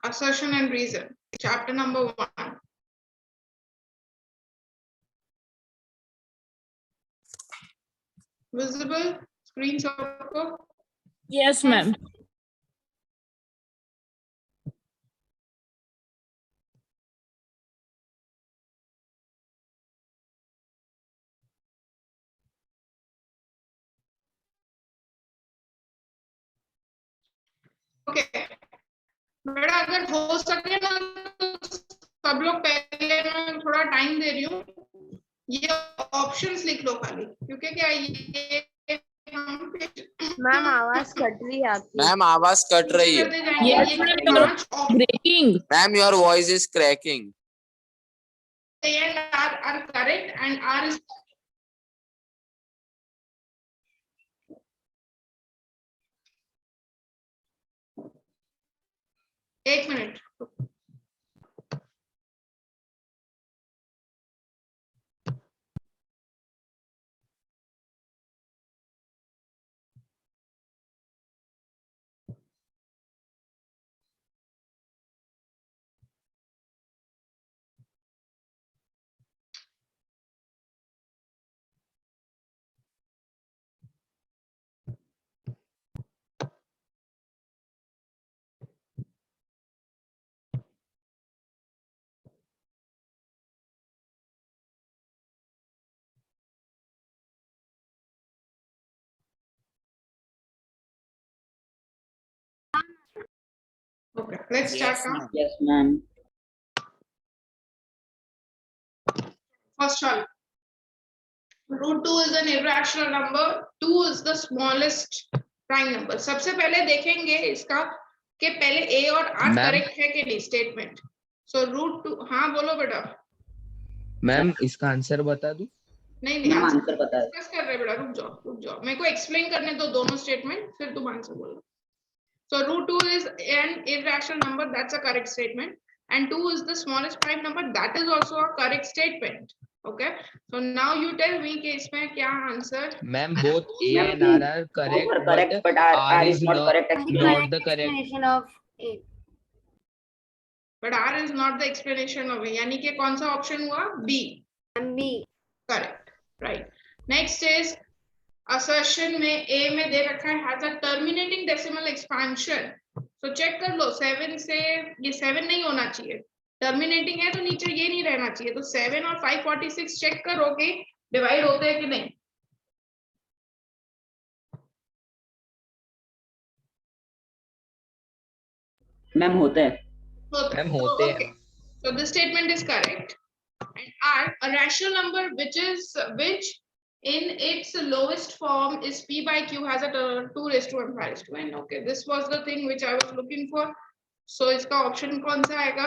Assertion and reason, chapter number 1. Visible screen सबको? Yes, ma'am. Okay बेटा, अगर हो सके ना तो सब लोग पहले, मैं थोड़ा टाइम दे रही हूँ, ये ऑप्शंस लिख लो खाली, क्योंकि क्या ये मैम आवाज कट रही है आपकी। मैम आवाज कट रही है। करते जाएंगे। Yes, ये ma'am. 5 option Breaking. Ma'am your voice is cracking. are correct and R is एक minute. Okay, let's start now. Yes, ma'am. First one, root 2 is an irrational number, 2 is the smallest prime number. सबसे पहले देखेंगे इसका कि पहले A और R correct है कि नहीं स्टेटमेंट। So root 2, हाँ बोलो बेटा। मैम इसका आंसर बता दूं? नहीं आंसर बता दो। डिस्कस कर रहे बेटा, रुक जाओ, मेरे को एक्सप्लेन करने दो दोनों स्टेटमेंट, फिर तुम आंसर बोलो। So root 2 is an irrational number, that's a correct statement, and 2 is the smallest prime number, that is also a correct statement. Okay, so now you tell me कि इसमें क्या answer? Ma'am both A and R are correct, correct, but R is not correct not the correct. explanation of A. But R is not the explanation of it, यानी कि कौन सा option हुआ? B. B. Correct, right. Next is assertion में A में दे रखा है has a terminating decimal expansion. So check कर लो 7 से, ये 7 नहीं होना चाहिए, टर्मिनेटिंग है तो नीचे ये नहीं रहना चाहिए, तो 7 और 546 चेक करो कि डिवाइड होते हैं कि नहीं। मैम होते हैं। मैम होते हैं। Okay, so this statement is correct. And R, a rational number which in its lowest form is P by Q has a 2 raised to 1 5 raised to n. Okay, this was the thing which I was looking for. So इसका option कौन सा आएगा?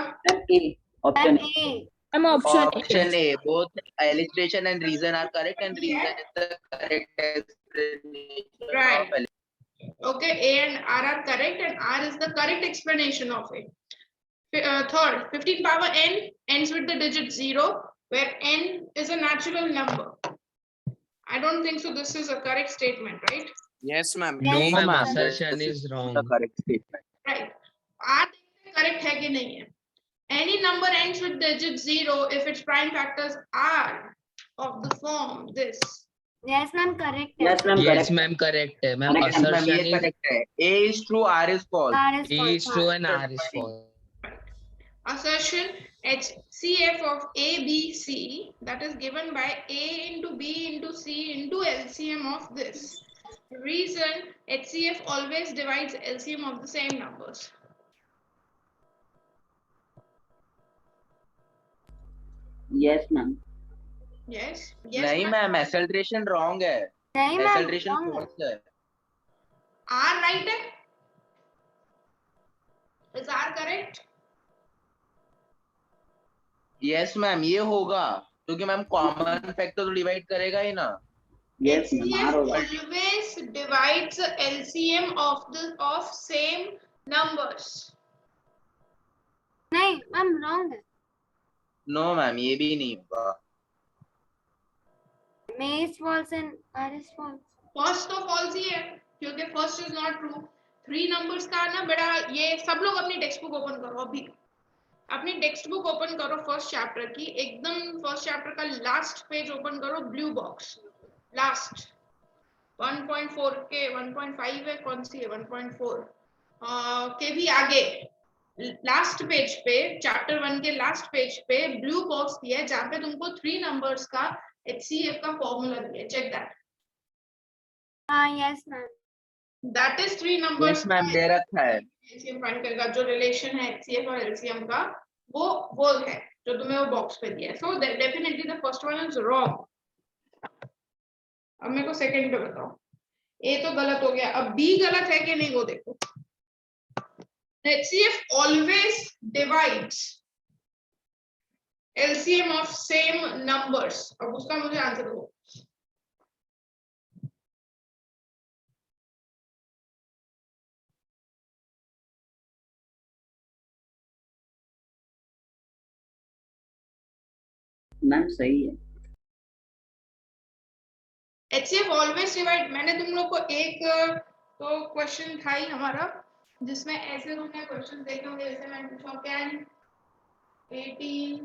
Option A. I'm option A. Option A. Both illustration and reason are correct, and reason is the correct explanation. Right. of Okay, A and R are correct, and R is the correct explanation of it. Third, 15 power n ends with the digit 0, where n is a natural number. I don't think so. This is a correct statement, right? Yes ma'am. No Yes, ma'am, ma'am. assertion This is wrong. the correct statement. Right. R correct है कि नहीं है? Any number ends with digit 0 if its prime factors are of the form this. Yes, ma'am, correct. Yes, ma'am. Yes Correct. ma'am, correct है ma'am. Correct, Ma'am, assertion ये is correct है. A is true, R is false. R is A false. is true and R is false. Assertion HCF of A, B, C, that is given by A into B into C into LCM of this. Reason, HCF always divides LCM of the same numbers. Yes, ma'am. Yes? नहीं ma'am, acceleration wrong है. नहीं ma'am, Acceleration wrong है। false है. R right है? Is R correct? Yes ma'am, ये होगा क्योंकि ma'am common factor तो डिवाइड करेगा ही ना. Yes, ma'am. R HCF होगा। always divides the LCM of same numbers. नहीं मैम, wrong है। No मैम, ये भी नहीं होगा. May is false and R is false. First तो false ही है, क्योंकि first is not true. 3 numbers का ना बेटा, ये सब लोग अपनी टेक्स्ट बुक ओपन करो अभी, अपनी टेक्स्ट बुक ओपन करो फर्स्ट चैप्टर की, एकदम फर्स्ट चैप्टर का लास्ट पेज ओपन करो, ब्लू बॉक्स लास्ट 1.4 के 1.5 है, कौन सी है 1.4 के भी आगे लास्ट पेज पे, चैप्टर 1 के लास्ट पेज पे ब्लू बॉक्स दिया है जहाँ पे तुमको 3 नंबर्स का HCF का फॉर्मूला दिया है, चेक दैट। हाँ yes ma'am. That is 3 numbers yes ma'am, दे रखा है। एलसीएम फाइंड करेगा, जो रिलेशन है HCF और LCM का वो है जो तुम्हें वो बॉक्स पे दिया है। So definitely the first one is wrong. अब मेरे को सेकंड पे बताओ, ए तो गलत हो गया, अब बी गलत है कि नहीं वो देखो। HCF always divides LCM of same numbers। अब उसका मुझे आंसर दो। मैम सही है। HCF always divide, मैंने तुम लोग को एक तो क्वेश्चन था ही हमारा जिसमें ऐसे तुमने क्वेश्चन देखे होंगे, जैसे मैंने पूछा कैन 18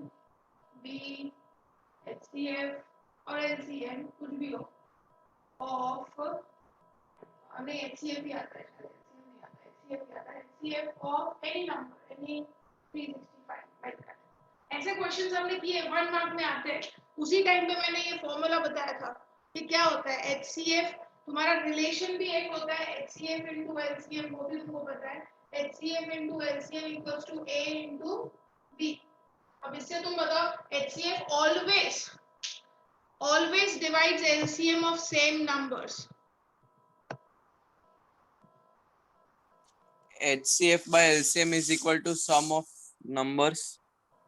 बी HCF और LCM कुछ भी हो ऑफ, हमें HCF ही आता है, HCF ही आता है, HCF of any number, any 365 like that. ऐसे क्वेश्चंस हमने किए, 1 मार्क में आते हैं। उसी टाइम पे मैंने ये फॉर्मूला बताया था कि क्या होता है HCF, तुम्हारा रिलेशन भी एक होता है HCF into LCM, वो भी तुमको पता है, HCF into LCM equals to A into B। अब इससे तुम बताओ HCF always divides LCM of same numbers। HCF by LCM is equal to sum of numbers.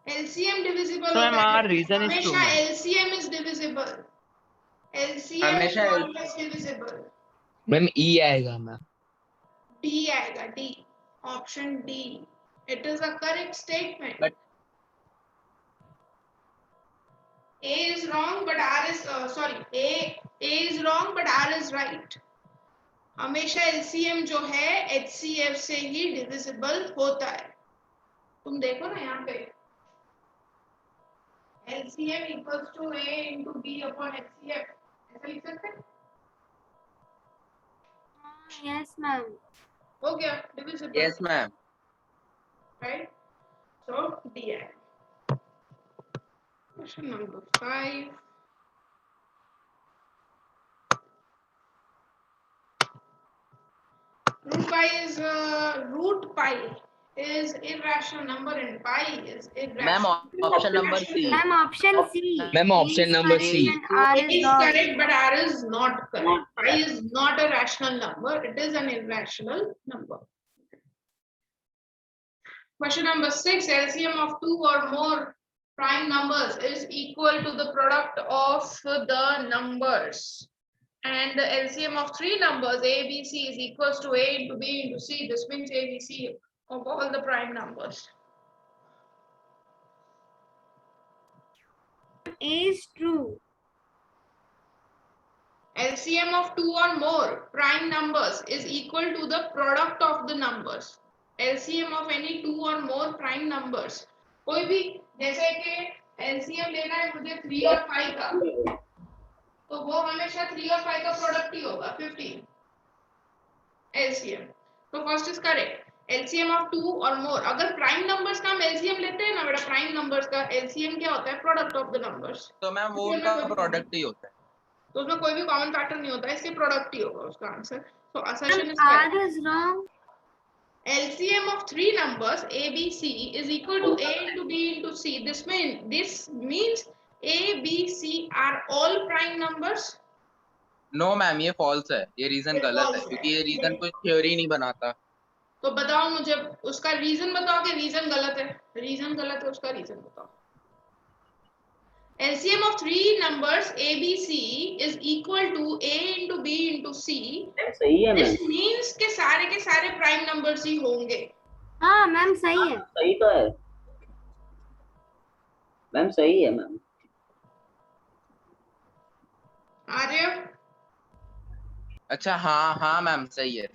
LCM divisible So, होता ma'am, है, our reason is true, हमेशा ma'am. LCM is divisible, LCM is हमेशा always divisible। Ma'am E आएगा ma'am. D आएगा, D, option D, it is a correct statement। But- A is wrong but R is A is wrong but R is right। हमेशा LCM जो है HCF से ही divisible होता है। तुम देखो ना यहाँ पे LCM equals to A into B upon HCF, ऐसा लिख सकते हैं? Yes ma'am. हो गया divisible। Yes ma'am. right? So D है। Question number 5। root pi is irrational number and pi is ma'am irrational। Option number C. Ma'am option C. Ma'am option number C। R It is is wrong. correct but R is not correct। Pi is not a rational number, it is an irrational number। Question number 6, LCM of 2 or more prime numbers is equal to the product of the numbers, and the LCM of 3 numbers A, B, C is equals to A into B into C. This means A, B, C of all the prime numbers। A is true. LCM of 2 or more prime numbers is equal to the product of the numbers। LCM of any 2 or more prime numbers, कोई भी, जैसे कि LCM लेना है मुझे 3 और 5 का, तो वो हमेशा 3 और 5 का प्रोडक्ट ही होगा 15 LCM। तो first is correct. LCM of 2 और more, अगर प्राइम नंबर्स का हम LCM लेते हैं ना बेटा, प्राइम नंबर्स का LCM क्या होता है? Product of the numbers. तो मैम वो उनका प्रोडक्ट ही होता है। तो उसमें कोई भी कॉमन फैक्टर नहीं होता है, इसके प्रोडक्ट ही होगा उसका answer. So assertion is R correct. is wrong. LCM of 3 numbers A, B, C is equal to A into B into C। This means A, B, C are all prime numbers। No ma'am, ये false है, ये reason ये गलत है, false है। क्योंकि ये reason कोई थ्योरी नहीं बनाता। तो बताओ मुझे उसका रीजन बताओ कि रीजन गलत है, रीजन गलत है, उसका रीजन बताओ। LCM of 3 numbers A, B, C is equal to A into B into C। सही है मैम। This means के सारे प्राइम नंबर्स ही होंगे। हाँ मैम सही है। सही तो है मैम, सही है मैम। आर्य अच्छा हाँ हाँ मैम सही है।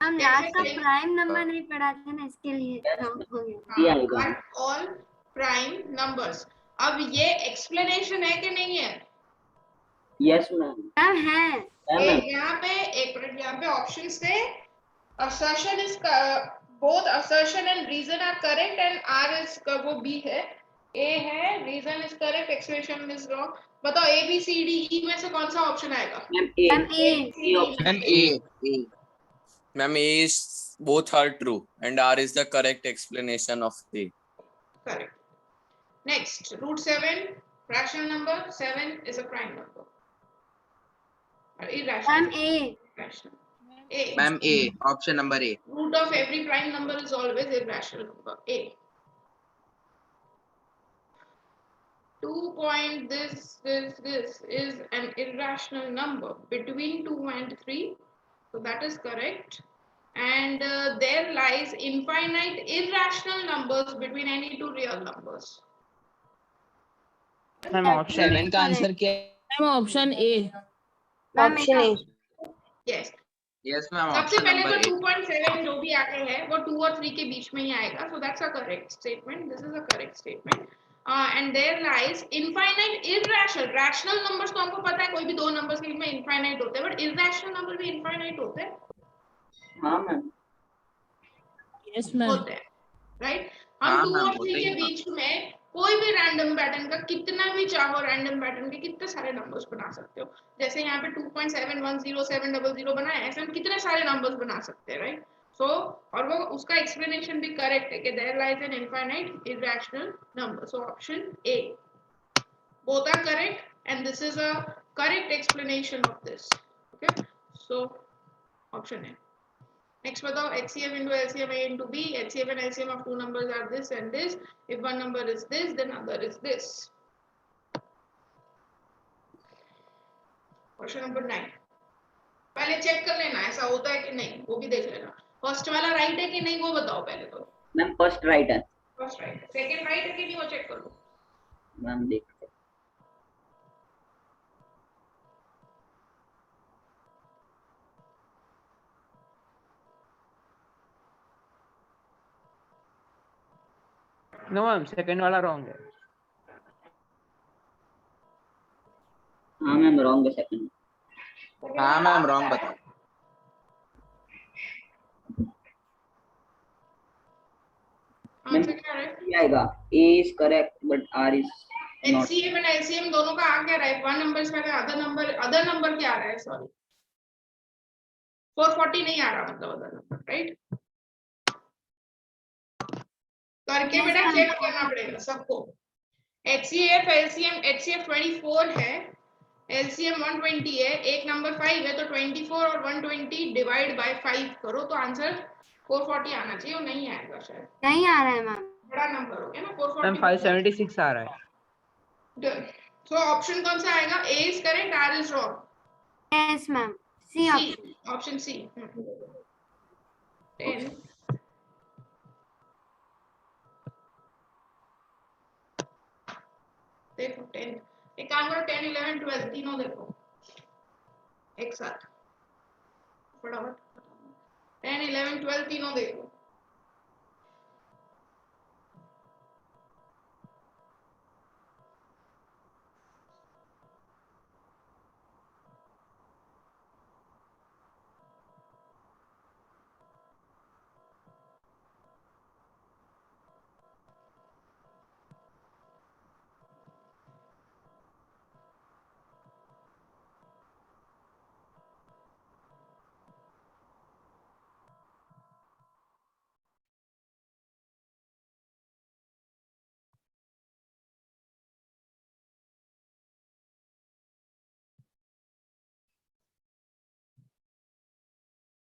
हम लास्ट का प्राइम नंबर नहीं पढ़ा था ना, इसके लिए डाउट हो गया। ये आएगा। All prime numbers. अब ये एक्सप्लेनेशन है कि नहीं है? Yes ma'am. मैम है। मैम यहाँ पे एक मिनट, यहाँ पे ऑप्शंस थे assertion is both assertion and reason are correct and R is का वो B है, A है reason is correct, explanation is wrong। बताओ A B C D E में से कौन सा ऑप्शन आएगा? Ma'am A. Ma'am A. Ma'am A. Ma'am, A is both are true and R is the correct explanation of A. Correct. Next, root 7 rational number, 7 is a prime number. Irrational. Ma'am A. Rational. A. Ma'am A, option number A. Root of every prime number is always irrational number. A. 2 point this is an irrational number between 2 and 3. So that is correct. And there lies infinite irrational numbers between any two real numbers. Ma'am option 7 का answer क्या है? Ma'am option A. Option A. Yes. Yes, ma'am. सबसे Option पहले number तो A. 2.7 जो भी आगे है वो 2 और 3 के बीच में ही आएगा, so that's a correct statement. This is a correct statement. And there lies infinite irrational rational numbers। तो हमको पता है कोई भी दो नंबर्स के बीच में infinite होते हैं, but irrational number भी infinite होते हैं। हाँ मैम। Yes ma'am. होते हैं, right? हाँ, हम 2 हाँ, और होते 3 ही के हैं। बीच में कोई भी रैंडम पैटर्न का कितना भी चाहो रैंडम पैटर्न के कितने सारे नंबर्स बना सकते हो। जैसे यहाँ पे 2.710700 बना है, ऐसे हम कितने सारे नंबर्स बना सकते हैं, राइट? सो और वो उसका एक्सप्लेनेशन भी करेक्ट है कि there lies an infinite irrational number. So option A, both are correct and this is a correct explanation of this. Okay, so option A. Next बताओ, HCF into LCM A into B, HCF and LCM of two numbers are this and this. If one number is this, then other is this. Question number 9. पहले check कर लेना ऐसा होता है कि नहीं, वो भी देख लेना। फर्स्ट वाला राइट है कि नहीं वो बताओ पहले तो। मैम फर्स्ट राइट है। फर्स्ट राइट है, सेकंड राइट है कि नहीं वो चेक कर लो। मैम देखते। नो मैम सेकंड वाला रॉन्ग है। हाँ मैम रॉन्ग है सेकंड। हाँ मैम रॉन्ग बताओ। आंसर क्या है? ये आएगा A is correct but R is not। HCF and LCM दोनों का आ क्या रहा है? वन नंबर से अदर नंबर क्या आ रहा है? सॉरी 440 नहीं आ रहा, मतलब अदर नंबर, राइट? करके बेटा चेक करना पड़ेगा सबको। HCF LCM, HCF 24 है, LCM 120 है, एक नंबर 5 है, तो 24 और 120 डिवाइड बाय 5 करो तो आंसर 440 आना चाहिए। वो नहीं आएगा शायद, नहीं आ रहा है मैम। बड़ा नंबर हो गया ना 440। मैम 576 आ रहा है। सो ऑप्शन कौन सा आएगा? A is correct, R is wrong. Yes ma'am, C option. Option C. 10 देखो 10, एक काम करो 10 11 12 तीनों देखो एक साथ फटाफट। 10 11 12 तीनों देखो।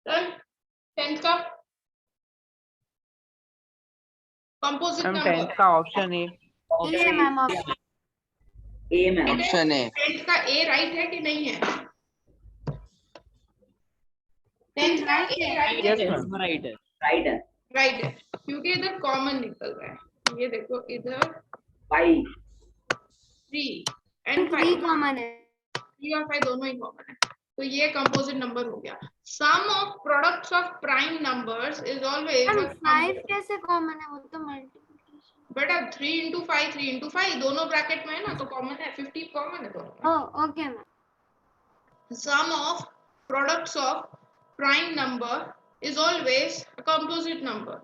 डन। 10th का कंपोजिट मैम नंबर 10th का ऑप्शन ए। ये ma'am option. A ma'am. Option A. 10th का A राइट है कि नहीं है? 10th का A राइट यस है? मैम राइट है। राइट है। राइट है क्योंकि इधर कॉमन निकल रहा है। ये देखो इधर 5 3 एंड 3 5, कॉमन है। 3 और 5 दोनों ही कॉमन है। तो ये कंपोजिट नंबर हो गया. Sum of products of prime numbers is always ma'am 5 कैसे कॉमन है? वो तो मल्टीप्लिकेशन. बेटा 3 into 5 3 into 5 दोनों ब्रैकेट में है ना, तो कॉमन है. 50 कॉमन है दोनों. Oh okay ma'am. Sum of products of prime number is always a composite number.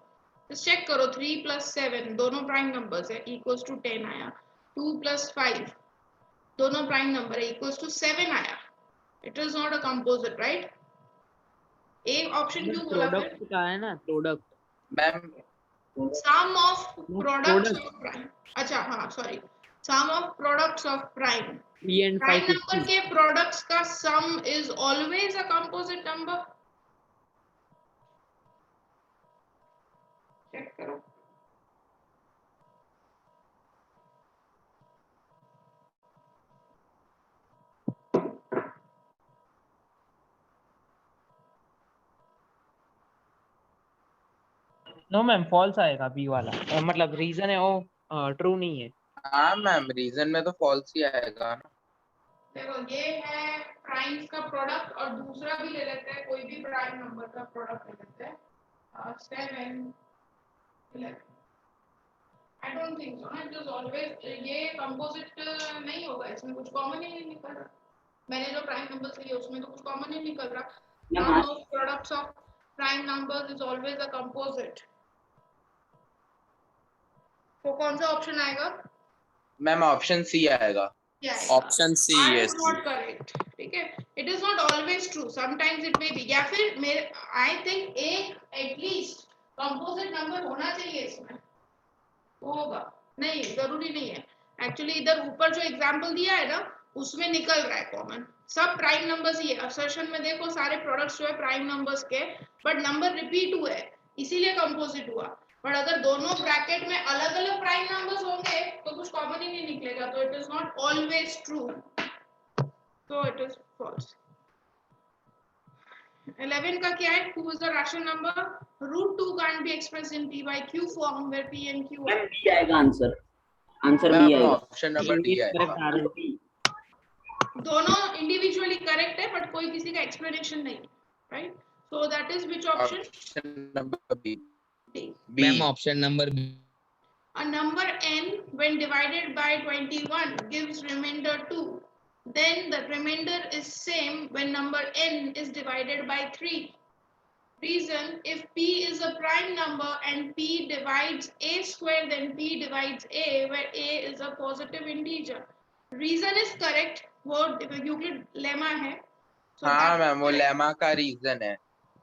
Just check करो. 3 plus 7 दोनों prime numbers है, equals to 10 आया. 2 plus 5 दोनों prime number है, equals to 7 आया. It is not a composite, right? एक option क्यों बोला फिर? प्रोडक्ट का है ना, product. Ma'am Sum of products product. of prime. अच्छा हाँ sorry. Sum of products of prime. 3 and 5 Prime number 50. के products का sum is always a composite number. Check करो. नो मैम फॉल्स आएगा बी वाला. मतलब रीजन है वो ट्रू नहीं है. हाँ मैम रीजन में तो फॉल्स ही आएगा ना. देखो ये है प्राइम्स का प्रोडक्ट और दूसरा भी ले लेते हैं, कोई भी प्राइम नंबर का प्रोडक्ट ले लेते हैं. 7 11. आई डोंट थिंक सो ना. इट इज ऑलवेज ये कंपोजिट नहीं होगा, इसमें कुछ कॉमन ही नहीं निकल रहा. मैंने जो प्राइम नंबर्स लिए उसमें तो कुछ कॉमन ही निकल रहा. Sum of products of prime numbers is always a composite. तो कौन सा ऑप्शन आएगा? मैम ऑप्शन सी आएगा. Option C. I yes. is not correct. ठीक है. It is not always true. Sometimes it may be. या फिर मेरे I think एक at least composite number होना चाहिए इसमें. वो होगा. नहीं जरूरी नहीं है. Actually इधर ऊपर जो एग्जांपल दिया है ना उसमें निकल रहा है कॉमन. सब प्राइम नंबर्स ही है. असर्शन में देखो सारे प्रोडक्ट्स जो है प्राइम नंबर्स के, बट नंबर रिपीट हुए इसीलिए कंपोजिट हुआ. बट अगर दोनों ब्रैकेट में अलग अलग प्राइम नंबर्स होंगे तो कुछ कॉमन ही नहीं निकलेगा. तो it is not always true. तो इट इज फॉल्स. 11 का क्या है? Who is the rational number? Root 2 can't be expressed in p by q form where p and q ma'am are. D आएगा आंसर. आंसर बी मैम आएगा. Option number D आएगा. दोनों individually correct है but कोई किसी का explanation नहीं. Right. So that is which option? Option number B. Ma'am option number B. A number n when divided by 21 gives remainder 2. Then the remainder is same when number n is divided by 3. Reason: if p is a prime number and p divides a square, then p divides a, where a is a positive integer. Reason is correct. वो Euclid lemma है. So हाँ that is ma'am वो correct. Lemma का reason है.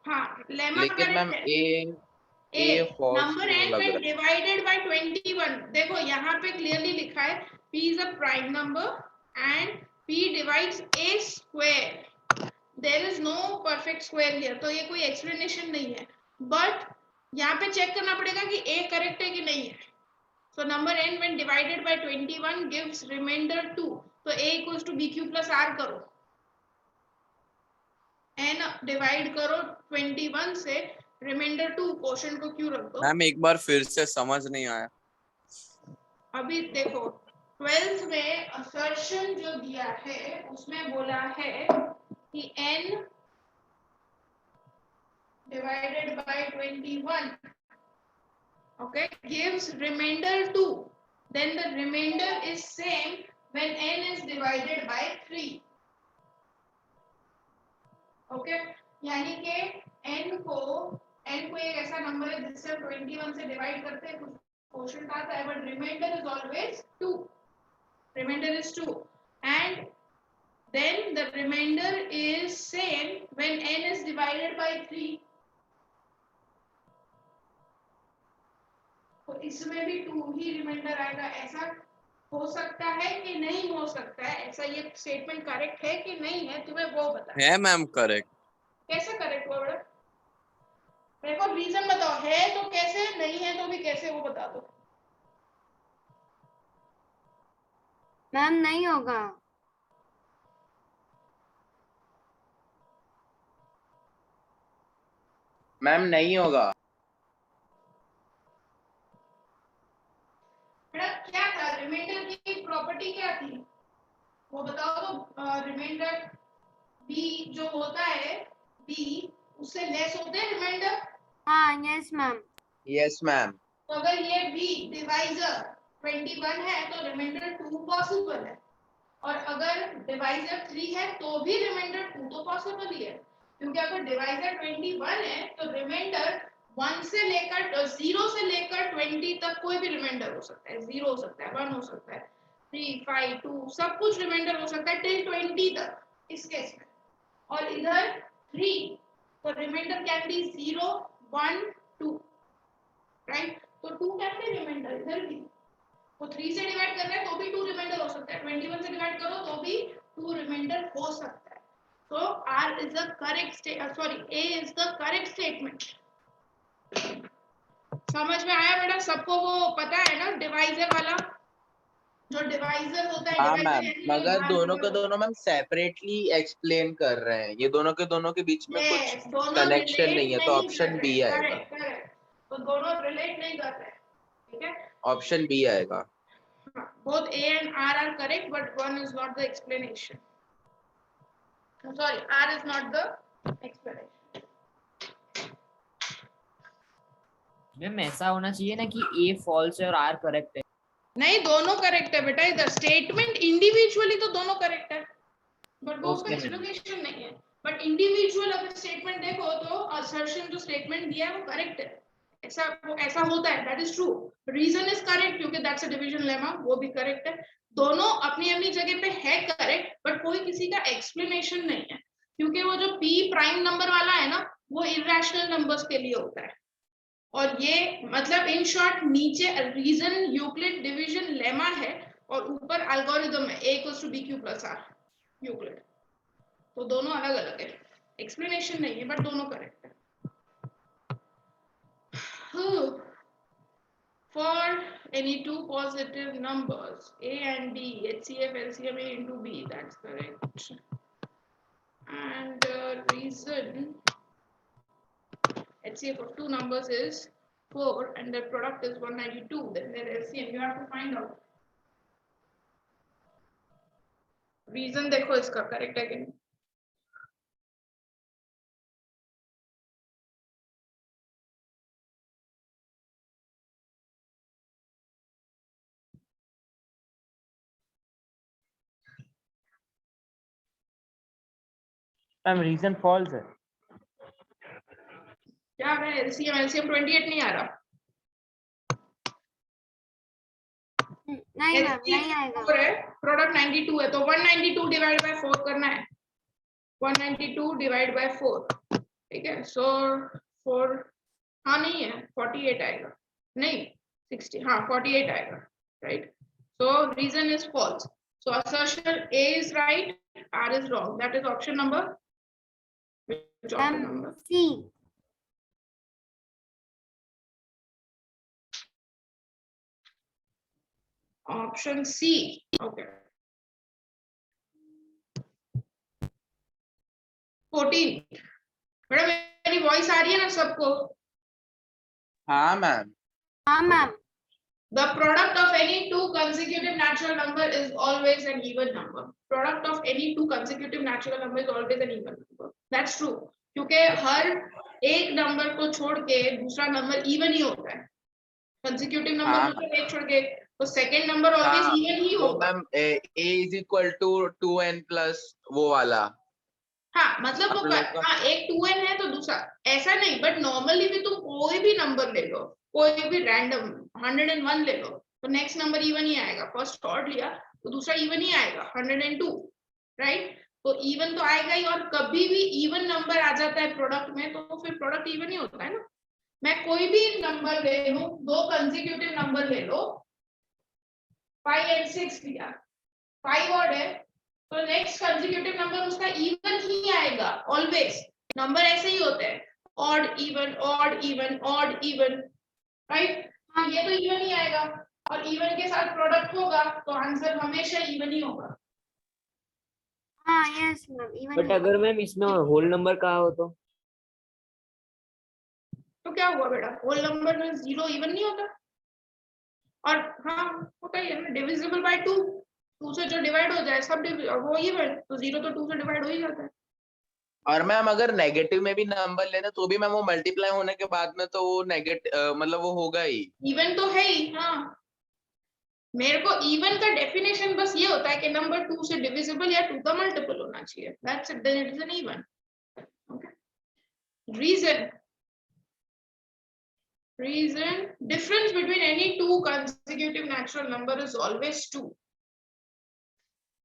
हाँ lemma लेकिन ma'am correct है. ए false number n लग when रहा है. divided by 21. देखो यहाँ पे क्लियरली लिखा है p is a prime number and p divides a square. There is no perfect square here. तो ये कोई एक्सप्लेनेशन नहीं है. बट यहाँ पे चेक करना पड़ेगा कि a करेक्ट है कि नहीं है. So number n when divided by 21 gives remainder 2. तो a equals to bq plus r करो. n डिवाइड करो 21 से, रिमाइंडर 2 क्वोशंट को क्यों रख दो. मैम एक बार फिर से समझ नहीं आया. अभी देखो 12th में असर्शन जो दिया है उसमें बोला है कि n divided by 21 okay gives remainder 2. Then the remainder is same when n is divided by 3. okay यानी कि n को एक ऐसा नंबर है जिससे 21 से डिवाइड करते हैं कुछ क्वोशंट आता है, but remainder is always 2. Remainder is 2 and then the remainder is same when n is divided by 3. तो इसमें भी 2 ही रिमाइंडर आएगा. ऐसा हो सकता है कि नहीं हो सकता है? ऐसा ये स्टेटमेंट करेक्ट है कि नहीं है तुम्हें वो बताओ. है मैम करेक्ट. कैसे करेक्ट हुआ बेटा? मेरे को रीजन बताओ. है तो कैसे, नहीं है तो भी कैसे, वो बता दो. मैम नहीं होगा. मैम नहीं होगा. बेटा क्या था रिमाइंडर की प्रॉपर्टी क्या थी वो बताओ. तो रिमाइंडर बी जो होता है बी उससे लेस होते हैं रिमाइंडर। हाँ यस मैम। Yes, ma'am. तो अगर ये बी डिवाइजर 21 है तो रिमाइंडर 2 पॉसिबल है, और अगर डिवाइजर 3 है तो भी रिमाइंडर 2 तो पॉसिबल ही है, क्योंकि अगर डिवाइजर 21 है तो रिमाइंडर 1 से लेकर 0 से लेकर 20 तक कोई भी रिमाइंडर हो सकता है, 0 हो सकता है, 1 हो सकता है, 3 5 2 सब कुछ रिमाइंडर हो सकता है टिल 20 तक इस केस में। और इधर 3 तो रिमाइंडर कैन बी 0 1 2, राइट। तो 2 कैन बी रिमाइंडर इधर भी, तो 3 से डिवाइड कर रहे हैं तो भी 2 रिमाइंडर हो सकता है, 21 से डिवाइड करो तो भी 2 रिमाइंडर हो सकता है। So R is the correct A is the correct statement. समझ में आया बेटा सबको? वो पता है ना डिवाइजर वाला, जो डिवाइजर होता है, हाँ डिवाइजर मैम, मगर दोनों के दोनों मैम सेपरेटली एक्सप्लेन कर रहे हैं, ये दोनों के बीच में कुछ कनेक्शन नहीं है, तो ऑप्शन बी आएगा। करेक्ट, तो दोनों रिलेट नहीं कर रहे हैं, ठीक है, ऑप्शन बी आएगा। both A and R are correct but one is not the explanation. I'm sorry, R is not the explanation. Ma'am ऐसा होना चाहिए ना कि ए फॉल्स है और आर करेक्ट है। नहीं, दोनों करेक्ट है बेटा, इधर स्टेटमेंट इंडिविजुअली तो दोनों करेक्ट है, बट वो उसका एक्सप्लेनेशन नहीं है। बट इंडिविजुअल अगर स्टेटमेंट देखो तो असर्शन जो स्टेटमेंट दिया है वो करेक्ट है, ऐसा होता है, that is true. Reason is correct क्योंकि दैट्स अ डिवीजन लेमा, वो भी करेक्ट है। दोनों अपनी अपनी जगह पे है करेक्ट, बट कोई किसी का एक्सप्लेनेशन नहीं है, क्योंकि वो जो पी प्राइम नंबर वाला है ना वो इरेशनल नंबर्स के लिए होता है, और ये मतलब इन शॉर्ट नीचे रीजन यूक्लिड डिवीजन लेमा है और ऊपर एल्गोरिथम है, a = bq + r यूक्लिड। तो दोनों अलग अलग है, एक्सप्लेनेशन नहीं है, बट दोनों करेक्ट है। For any two positive numbers a and b, HCF LCM a into b, that's correct. And reason HCF of two numbers is 4 and the product is 192, then their LCM you have to find out. Reason देखो इसका correct है कि नहीं। Ma'am reason false है। क्या है LCM 28 नहीं आ रहा। नहीं मैम नहीं आएगा। प्रोडक्ट 92 है तो 192 डिवाइड बाय 4 करना है, 192 डिवाइड बाय 4, ठीक है। सो 4 हाँ नहीं है, 48 आएगा, नहीं 60, हाँ 48 आएगा, right. So reason is false, so assertion A is right, R is wrong, that is option number, which option number? C। Option C, okay. 14, madam मेरी वॉइस आ रही है ना सबको? हाँ मैम। हाँ ma'am. The product of any two consecutive natural number is always an even number. Product of any two consecutive natural number is always an even number. That's true. क्योंकि हर एक number को छोड़ के दूसरा नंबर इवन ही होता है। Consecutive number मतलब एक छोड़ के, तो सेकंड नंबर ऑलवेज इवन ही होगा। मैम a = 2n प्लस वो वाला। हाँ मतलब वो हाँ एक 2n है तो दूसरा ऐसा नहीं, बट नॉर्मली भी तुम कोई भी नंबर ले लो, कोई भी रैंडम 101 ले लो तो नेक्स्ट नंबर इवन ही आएगा। फर्स्ट ऑड लिया तो दूसरा इवन ही आएगा 102, राइट। तो इवन तो आएगा ही, और कभी भी इवन नंबर आ जाता है प्रोडक्ट में तो फिर प्रोडक्ट इवन ही होता है ना। मैं कोई भी नंबर ले लूं, दो कंसेक्यूटिव नंबर ले लो, 5 and 6 लिया, 5 ऑड है तो नेक्स्ट कंसेक्यूटिव नंबर उसका इवन ही आएगा ऑलवेज। नंबर ऐसे ही होते हैं, odd even odd even odd even, right. हाँ ये तो इवन ही आएगा, और इवन के साथ प्रोडक्ट होगा तो आंसर हमेशा इवन ही होगा। हाँ यस मैम इवन। बट अगर मैम इसमें होल नंबर कहा हो तो क्या हुआ बेटा, होल नंबर में 0 इवन नहीं होता, और हाँ होता ही है ना, डिविजिबल बाय 2, 2 से जो डिवाइड हो जाए सब वो इवन, तो 0 तो 2 से डिवाइड हो ही जाता है। और मैम अगर नेगेटिव में भी नंबर लेना तो भी मैम वो मल्टीप्लाई होने के बाद में तो वो नेगेटिव मतलब वो होगा ही। इवन तो है ही। हाँ, मेरे को इवन का डेफिनेशन बस ये होता है कि नंबर 2 से डिविजिबल या 2 का मल्टीपल होना चाहिए, that's it, then it is an even. Reason difference between any two consecutive natural number is always 2.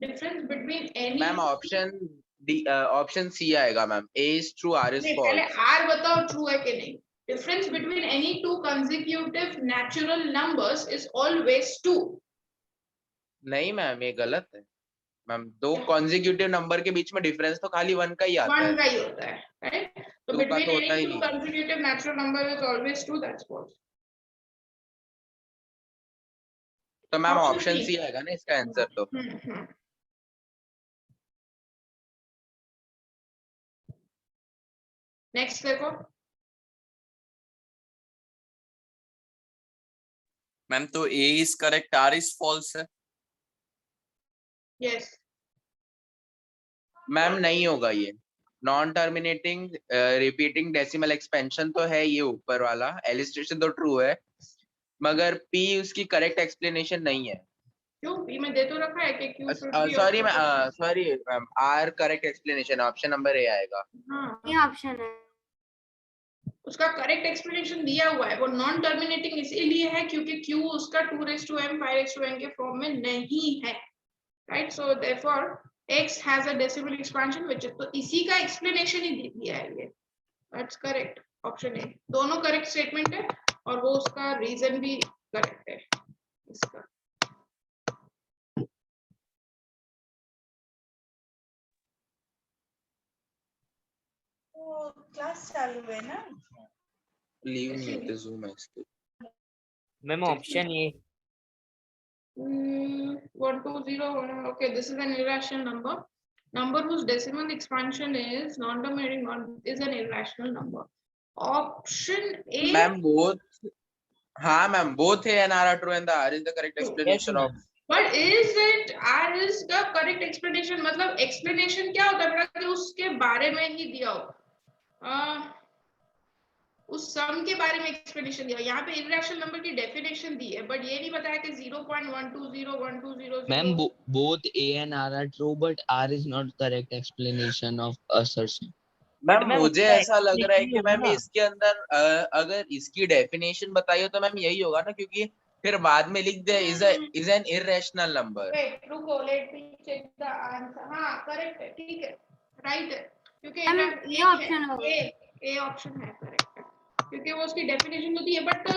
difference between any ma'am option C आएगा ma'am, A is true R is नहीं, पहले false. Are बताओ true है कि नहीं। difference between any two consecutive natural numbers is always 2. नहीं ma'am ये गलत है मैम, दो कॉन्जिक्यूटिव नंबर के बीच में डिफरेंस तो खाली 1 का ही आता है। 1 का ही होता है, राइट? तो 2 का between तो होता any ही two नहीं। consecutive natural number is always 2, that's false. तो ma'am Option option C. C आएगा ना इसका आंसर तो। नेक्स्ट देखो। मैम तो A is correct, R is false है। यस मैम नहीं होगा ये, non terminating repeating decimal expansion तो है ये ऊपर वाला, एलिस्ट्रेशन तो ट्रू है, मगर पी उसकी करेक्ट एक्सप्लेनेशन नहीं है। क्यों? पी में दे तो रखा है कि Q should be sorry ma'am, R correct explanation, option number A आएगा। हाँ, ये ऑप्शन है। उसका करेक्ट एक्सप्लेनेशन दिया हुआ है, वो नॉन टर्मिनेटिंग इसीलिए है क्योंकि q उसका 2m 5n के फॉर्म में नहीं है, right? So therefore x has a decimal expansion which, तो इसी का एक्सप्लेनेशन ही दिया है ये, दैट्स करेक्ट, ऑप्शन ए। दोनों करेक्ट स्टेटमेंट है और वो उसका रीजन भी करेक्ट है इसका। क्लास चालू है ना? लीव नहीं होते जूम है इसके। Ma'am option A. 1 2 0 okay, this is an irrational number whose decimal expansion is non-terminating, is an irrational number. Option A. Ma'am both, हाँ मैम बोथ है and R R true and the R is the correct explanation of. But is it R is the correct explanation? मतलब explanation क्या होता है बेटा कि उसके बारे में ही दिया हो, उस सम के बारे में एक्सप्लेनेशन दिया। यहाँ पे इर्रेशनल नंबर की डेफिनेशन दी है, बट ये नहीं बताया कि 0.120 ma'am both A and R are true, but R is not correct explanation of assertion. Ma'am मुझे ऐसा लग रहा है कि मैम इसके अंदर अगर इसकी डेफिनेशन बताई हो तो मैम यही होगा ना, क्योंकि फिर बाद में लिख दे is an irrational number. Wait रुको, let me check the answer. हाँ करेक्ट है, ठीक है, राइट है, क्योंकि ये ऑप्शन होगा, ए ऑप्शन है, करेक्ट है, क्योंकि वो उसकी डेफिनेशन होती है, बट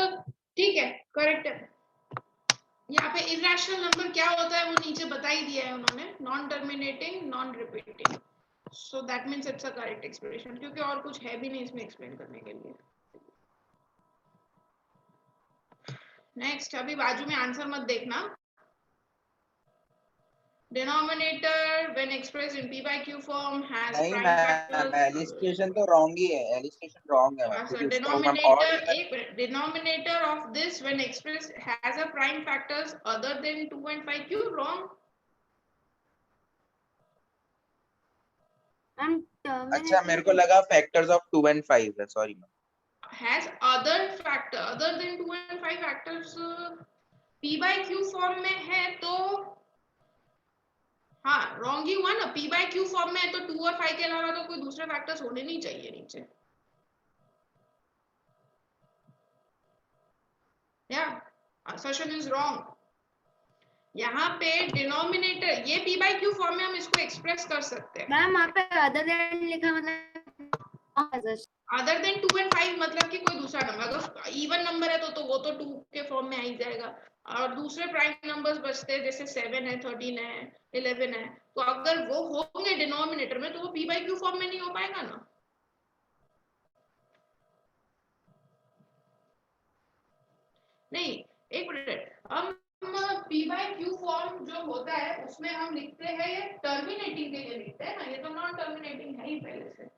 ठीक है, करेक्ट है। यहाँ पे इर्रेशनल नंबर क्या होता है वो नीचे बता ही दिया है उन्होंने, non terminating non repeating, so that means it's a correct explanation, क्योंकि और कुछ है भी नहीं इसमें एक्सप्लेन करने के लिए। नेक्स्ट, अभी बाजू में आंसर मत देखना। Denominator when expressed in p by q form has नहीं प्राइम मैम, फैक्टर्स। एलिस्ट्रेशन तो रॉन्ग ही है, एलिस्ट्रेशन रॉन्ग है मैम, क्योंकि उसको मैम और denominator of this when expressed has a prime factors other than 2 and 5q, wrong. अच्छा मेरे को लगा फैक्टर्स ऑफ 2 and 5 है, sorry ma'am. Has other factor other than 2 and 5 factors p by q form में है तो हाँ रॉन्ग ही हुआ ना, p by q फॉर्म में है तो 2 और 5 के अलावा तो कोई दूसरे फैक्टर्स होने नहीं चाहिए नीचे। Yeah, assertion is wrong. यहाँ पे डिनोमिनेटर ये p by q फॉर्म में हम इसको एक्सप्रेस कर सकते हैं। मैम वहाँ पे अदर देन लिखा मतलब अदर देन 2 and 5 मतलब कि कोई दूसरा नंबर, अगर इवन नंबर है तो वो तो 2 के फॉर्म में आ ही जाएगा, और दूसरे प्राइम नंबर्स बचते हैं जैसे 7 है 13 है 11 है, तो अगर वो होंगे डिनोमिनेटर में तो वो p by q फॉर्म में नहीं हो पाएगा ना। नहीं एक मिनट, हम p by q फॉर्म जो होता है उसमें हम लिखते हैं ये टर्मिनेटिंग के लिए लिखते हैं ना, ये तो नॉन टर्मिनेटिंग है ही पहले से।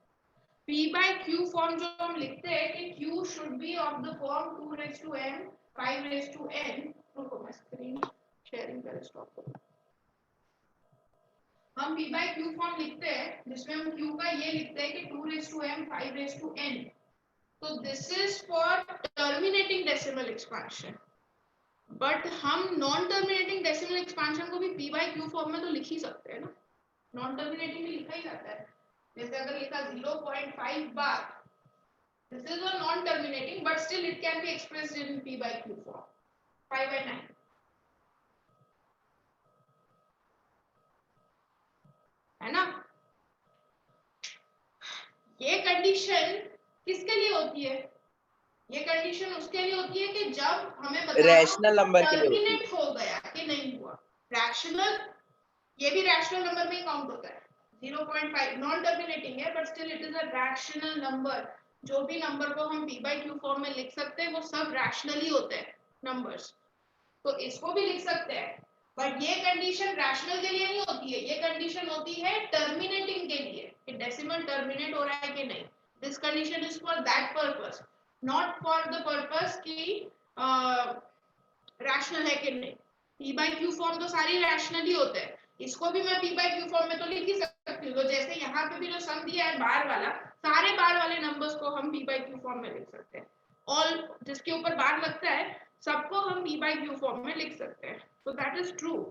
p by q फॉर्म जो हम लिखते हैं कि q should be of the form 2 raised to n 5 raised to n, रुको मैं स्क्रीन शेयरिंग कर स्टॉप करूं। हम p by q फॉर्म लिखते हैं जिसमें हम q का ये लिखते हैं कि 2 raised to m 5 raised to n. तो this is for terminating decimal expansion. But हम नॉन टर्मिनेटिंग डेसिमल एक्सपेंशन को भी p by q फॉर्म में तो लिख ही सकते हैं ना. नॉन टर्मिनेटिंग में लिखा ही जाता है. जैसे अगर लिखा 0.5 बार, this is a non terminating but still it can be expressed in p by q form. 5 by 9. है ना. ये कंडीशन किसके लिए होती है? ये कंडीशन उसके लिए होती है कि जब हमें बताना रैशनल नंबर के लिए होती है. टर्मिनेट हो गया कि नहीं हुआ. रैशनल, ये भी रैशनल नंबर में ही काउंट होता है. 0.5 नॉन टर्मिनेटिंग है but still it is a rational number. जो भी नंबर को हम p by q फॉर्म में लिख सकते हैं वो सब रैशनली होते हैं नंबर्स. तो इसको भी लिख सकते हैं. बट ये कंडीशन रैशनल के लिए नहीं होती है. ये कंडीशन होती है टर्मिनेटिंग के लिए कि डेसिमल टर्मिनेट हो रहा है कि नहीं. This condition is for that purpose, not for the purpose कि रैशनल है कि नहीं. p by q फॉर्म तो सारी रैशनली होते हैं. इसको भी मैं p by q फॉर्म में तो लिख ही सकती हूँ. तो जैसे यहाँ पे भी जो सम दिया है बार वाला, सारे बार वाले नंबर्स को हम p by q फॉर्म में लिख सकते हैं. ऑल जिसके ऊपर बार लगता है सबको हम p by q फॉर्म में लिख सकते हैं. So that is true.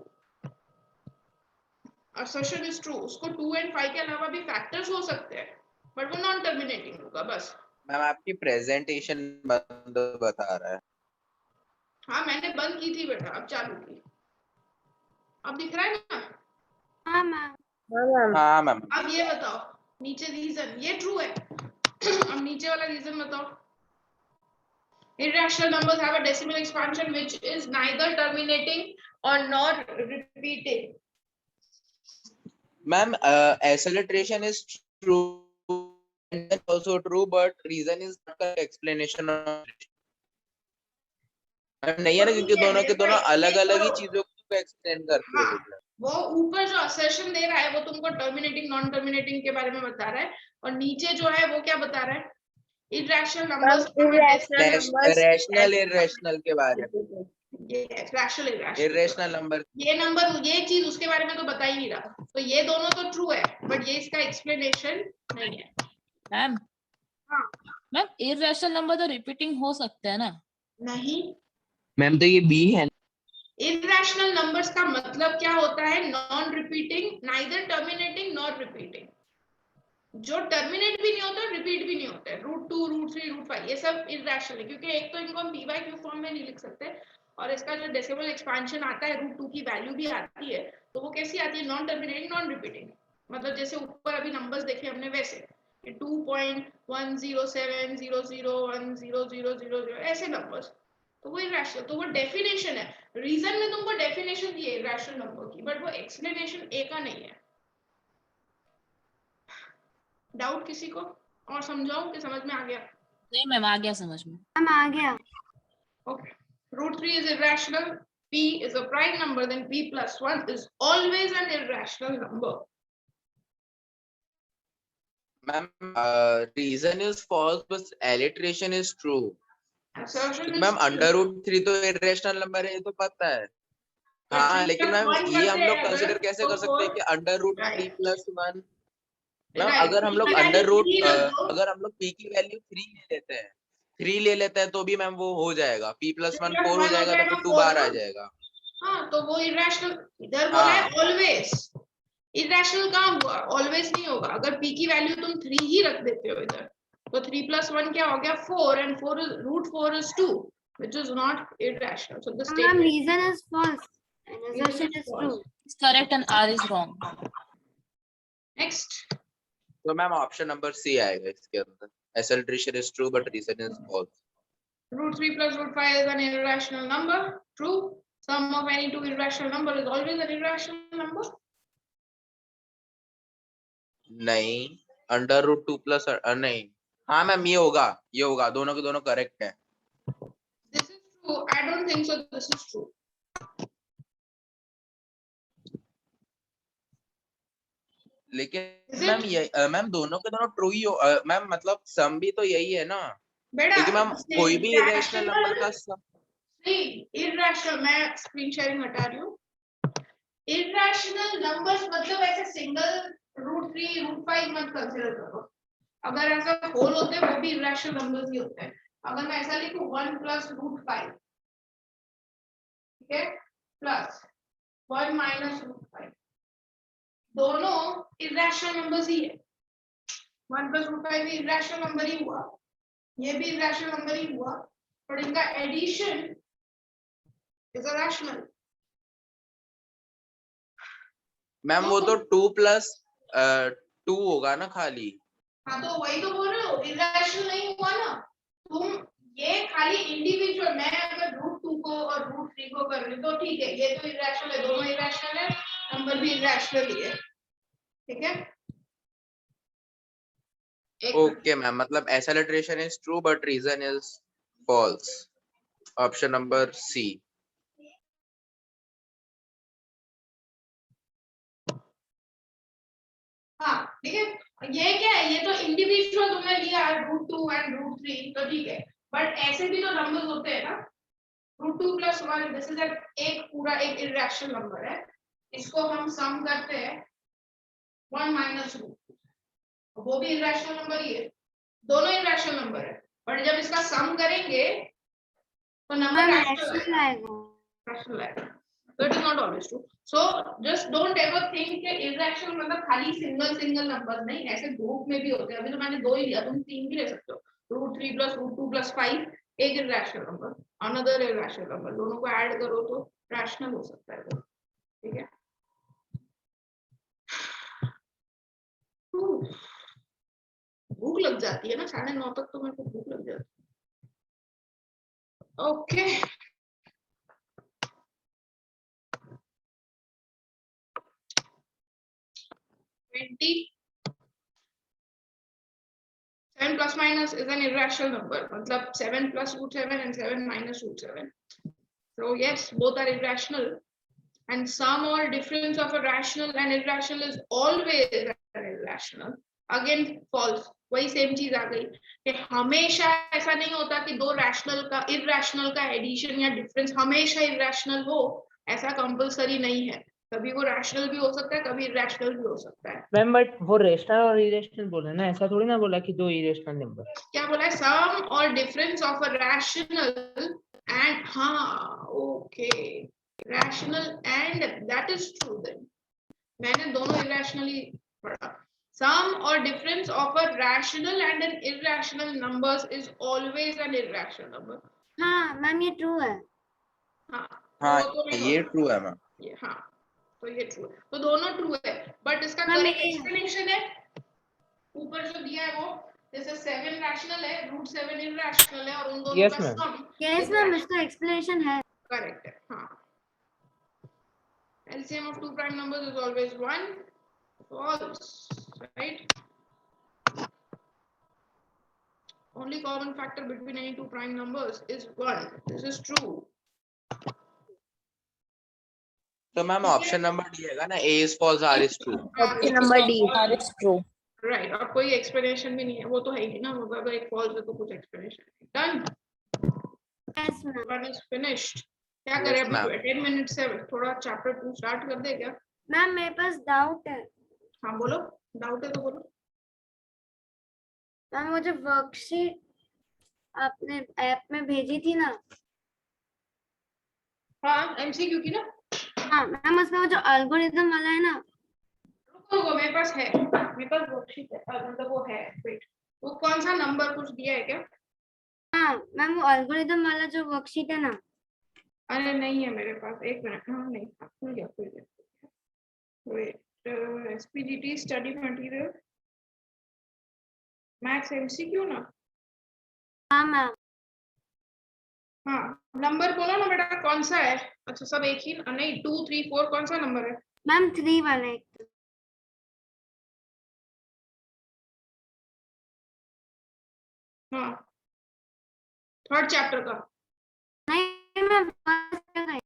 Assertion is true. उसको 2 and 5 के अलावा भी फैक्टर्स हो सकते हैं बट वो नॉन टर्मिनेटिंग होगा बस. मैम आपकी प्रेजेंटेशन बंद बता रहा है. हाँ मैंने बंद की थी बेटा, अब चालू की. अब दिख रहा है ना? हाँ मैम. हाँ मैम. अब ये बताओ नीचे रीजन, ये ट्रू है. अब नीचे वाला रीजन बताओ. Irrational numbers have a decimal expansion which is neither terminating or nor repeating. Ma'am, acceleration is true and also true, but reason is not the explanation of. Ma'am नहीं है ना, क्योंकि दोनों के दोनों अलग-अलग ही चीजों को एक्सप्लेन करते हैं. वो ऊपर जो assertion दे रहा है वो तुमको terminating non terminating के बारे में बता रहा है और नीचे जो है वो क्या बता रहा है? Irrational numbers, रैशनल इररेशनल के बारे में. yes, rational irrational. Irrational number. ये नंबर, ये चीज उसके बारे में तो बता ही नहीं रहा. तो ये दोनों तो ट्रू है बट ये इसका एक्सप्लेनेशन नहीं है. मैम. हाँ. मैम इररेशनल नंबर तो रिपीटिंग हो सकते हैं ना? नहीं. मैम तो ये बी है. Irrational numbers का मतलब क्या होता है? Non repeating, neither terminating nor repeating. जो टर्मिनेट भी नहीं होता रिपीट भी नहीं होता है. √2, √3, √5 ये सब इररेशनल है क्योंकि एक तो इनको हम p by q फॉर्म में नहीं लिख सकते और इसका जो डेसिमल एक्सपेंशन आता है √2 की वैल्यू भी आती है. तो वो कैसी आती है? Non terminating non repeating. मतलब जैसे ऊपर अभी नंबर्स देखे हमने वैसे 2.107001000 ऐसे नंबर्स. तो वो इररेशनल. तो वो डेफिनेशन है. रीजन में तुमको डेफिनेशन दी है इररेशनल नंबर की बट वो एक्सप्लेनेशन ए का नहीं है. डाउट किसी को और समझाऊं कि समझ में आ गया? नहीं मैम आ गया समझ में. मैम आ गया. Okay. √3 is irrational. P is a prime number. Then p plus 1 is always an irrational number. Ma'am, reason is false, but alliteration is true. Assertion is ma'am true. √3 तो इररेशनल नंबर है, ये तो पता है. हाँ लेकिन ma'am ये हम लोग कंसीडर कैसे कर सकते हैं कि √3 plus 1. मैम अगर हम लोग अगर हम लोग p की वैल्यू 3 ले लेते हैं, 3 ले लेते हैं तो भी मैम वो हो जाएगा. p plus 1 4 हो जाएगा तो 2 बार आ जाएगा. हाँ तो वो इररेशनल इधर बोला है ऑलवेज. इररेशनल कहाँ हुआ? ऑलवेज नहीं होगा. अगर p की वैल्यू तुम 3 ही रख देते हो इधर तो 3 plus 1 क्या हो गया? 4 and 4 is √4 is 2 which is not irrational. So the Ma'am, statement reason is false and assertion is true. It's correct and R is wrong. next. तो मैम ऑप्शन नंबर सी आएगा इसके अंदर. Acceleration is true but reason is false. √3 plus √5 is an irrational number. True. Sum of any two irrational number is always an irrational number. नहीं, √2 plus नहीं. हाँ ma'am ये होगा दोनों के दोनों करेक्ट है. This is true. I don't think so. This is true. लेकिन मैम ये मैम दोनों के दोनों ट्रू ही हो. मैम मतलब सम भी तो यही है ना. बेटा क्योंकि मैम कोई भी इरेशनल नंबर का सम नहीं, irrational. मैं स्क्रीन शेयरिंग हटा रही हूँ. इरैशनल नंबर्स मतलब ऐसे सिंगल √3 √5 मत कंसीडर करो। अगर ऐसा होल होते हैं वो भी इरैशनल नंबर्स ही होते हैं। अगर मैं ऐसा लिखूं 1 + √5, ठीक है, प्लस 1 - √5, दोनों इरैशनल नंबर्स ही है। 1 + √5 भी इरैशनल नंबर ही हुआ, ये भी इरैशनल नंबर ही हुआ, पर इनका addition is a rational. Ma'am वो तो 2 + 2 होगा ना खाली। हाँ तो वही तो बोल रहे हो, इरैशनल नहीं हुआ ना। तुम ये खाली इंडिविजुअल, मैं अगर √2 को और √3 को कर रही हूँ तो ठीक है, ये तो इरैशनल है, दोनों इरैशनल है, नंबर भी इरैशनल ही है, ठीक है। ओके मैम, मतलब acceleration is true but reason is false. Option number C. हाँ ठीक है, ये क्या है, ये तो इंडिविजुअल तुमने लिया √2 एंड √3 तो ठीक है, बट ऐसे भी तो नंबर्स होते हैं ना। √2 + 1 दिस इज एक पूरा एक इरैशनल नंबर है, इसको हम सम करते हैं 1 - √2, वो भी इरैशनल नंबर ही है, दोनों इरैशनल नंबर है, बट जब इसका सम करेंगे तो नंबर रैशनल आएगा, रैशनल आएगा। So it is not always true. So just don't ever think कि irrational मतलब खाली सिंगल नंबर नहीं, ऐसे ग्रुप में भी होते हैं। अभी तो मैंने 2 ही लिया, तुम 3 भी ले सकते हो। √3 + √2 + 5 एक irrational number, another irrational number, दोनों को ऐड करो तो रैशनल हो सकता है वो, ठीक है। भूख लग जाती है ना, 9:30 तक तो मेरे को भूख लग जाती है। Okay $20 7 plus minus is an irrational number, मतलब 7 + √7 and 7 - √7. So yes, both are irrational, and sum or difference of a rational and irrational is always an irrational. Again false, वही सेम चीज आ गई कि हमेशा ऐसा नहीं होता कि दो रैशनल का इरैशनल का एडिशन या डिफरेंस हमेशा इरैशनल हो, ऐसा कंपलसरी नहीं है। कभी वो रैशनल भी हो सकता है, कभी इरैशनल भी हो सकता है। मैम बट वो रेशनल और इरेशनल बोला ना, ऐसा थोड़ी ना बोला कि दो इरेशनल नंबर। क्या बोला है? सम और difference of a rational and, हाँ okay, rational and that is true. Then मैंने दोनों इरैशनली पढ़ा। सम और difference of a rational and an irrational numbers is always an irrational number. हाँ मैम ये ट्रू है। हाँ हाँ वो तो नहीं ये होता। ट्रू है मैम। ये हाँ, तो ये ट्रू है, तो दोनों ट्रू है, बट इसका मैम, करेक्ट ये- एक्सप्लेनेशन है ऊपर जो दिया है वो, जैसे 7 रैशनल है, √7 इरैशनल है, और उन दोनों Yes, का ma'am. सम यस मैम इसका एक्सप्लेनेशन है। करेक्ट है। हाँ, LCM of two prime numbers is always 1. False, right? Only common factor between any two prime numbers is 1. This is true. तो मैम ऑप्शन नंबर डी है ना, A is false, R is true. Option number D. R is true. Right, और कोई explanation भी नहीं है, वो तो है ही ना, अगर एक फॉल्स है तो कुछ एक्सप्लेनेशन है। Done, yes ma'am. One is finished. क्या Yes, करें अभी? ma'am. 10 मिनट से थोड़ा चैप्टर 2 स्टार्ट कर दे क्या? मैम मेरे पास डाउट है। हाँ बोलो, डाउट है तो बोलो। मैम वो जो वर्कशीट आपने ऐप में भेजी थी ना, हाँ MCQ की ना, हाँ मैम उसमें वो जो एल्गोरिथम वाला है ना, रुको मेरे पास है, मेरे पास वर्कशीट है, मतलब वो है, वेट, वो कौन सा नंबर कुछ दिया है क्या? हाँ मैम वो एल्गोरिथम वाला जो वर्कशीट है ना, अरे नहीं है मेरे पास, एक मिनट। हाँ नहीं, खुल गया। Wait, SPGT study material maths MCQ ना। हाँ मैम। हाँ, नंबर बोलो ना बेटा, कौन सा है? अच्छा सब एक ही नहीं, 2 3 4 कौन सा नंबर है? मैम 3 वाला एक तो। हाँ, थर्ड चैप्टर का। नहीं मैम फर्स्ट वाला है।